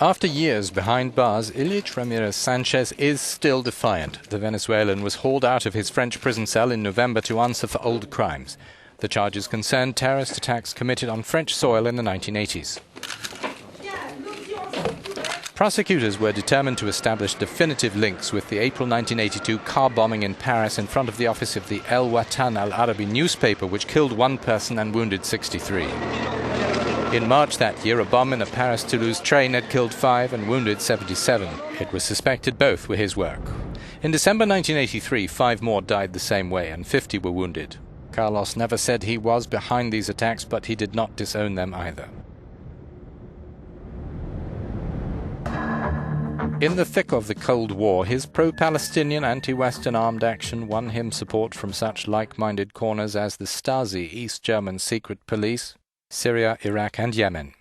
After years behind bars, Ilich Ramirez Sanchez is still defiant. The Venezuelan was hauled out of his French prison cell in November to answer for old crimes. The charges concern terrorist attacks committed on French soil in the 1980s. Prosecutors were determined to establish definitive links with the April 1982 car bombing in Paris in front of the office of the Watan Al Arabi newspaper, which killed 1 person and wounded 63. In March that year, a bomb in a Paris-Toulouse train had killed 5 and wounded 77. It was suspected both were his work. In December 1983, 5 more died the same way and 50 were wounded. Carlos never said he was behind these attacks, but he did not disown them either. In the thick of the Cold War, his pro-Palestinian anti-Western armed action won him support from such like-minded corners as the Stasi, East German secret police, Syria, Iraq and Yemen.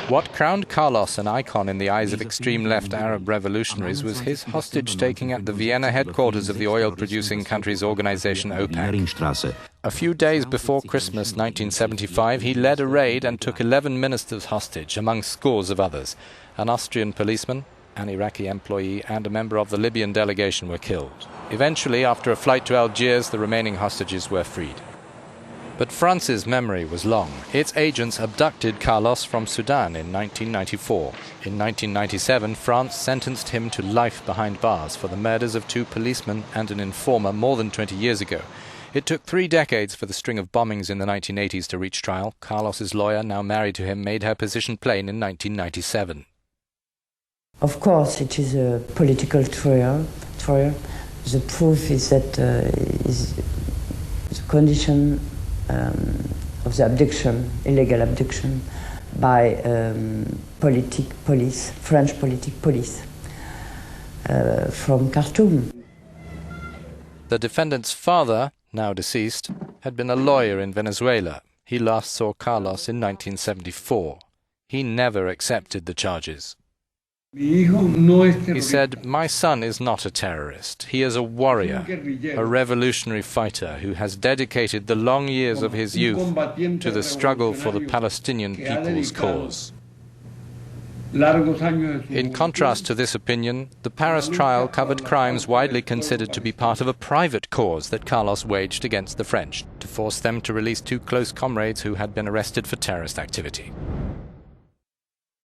What crowned Carlos an icon in the eyes of extreme left Arab revolutionaries was his hostage-taking at the Vienna headquarters of the oil-producing country's organization OPEC. A few days before Christmas 1975, he led a raid and took 11 ministers hostage, among scores of others. An Austrian policeman, an Iraqi employee and a member of the Libyan delegation were killed. Eventually, after a flight to Algiers, the remaining hostages were freed. But France's memory was long. Its agents abducted Carlos from Sudan in 1994. In 1997, France sentenced him to life behind bars for the murders of 2 policemen and an informer more than 20 years ago. It took 3 decades for the string of bombings in the 1980s to reach trial. Carlos's lawyer, now married to him, made her position plain in 1997. Of course, it is a political trial. The proof is that is the condition of the abduction, illegal abduction, by French police from Khartoum. The defendant's father, now deceased, had been a lawyer in Venezuela. He last saw Carlos in 1974. He never accepted the charges. He said, "My son is not a terrorist. He is a warrior, a revolutionary fighter who has dedicated the long years of his youth to the struggle for the Palestinian people's cause." In contrast to this opinion, the Paris trial covered crimes widely considered to be part of a private cause that Carlos waged against the French to force them to release 2 close comrades who had been arrested for terrorist activity.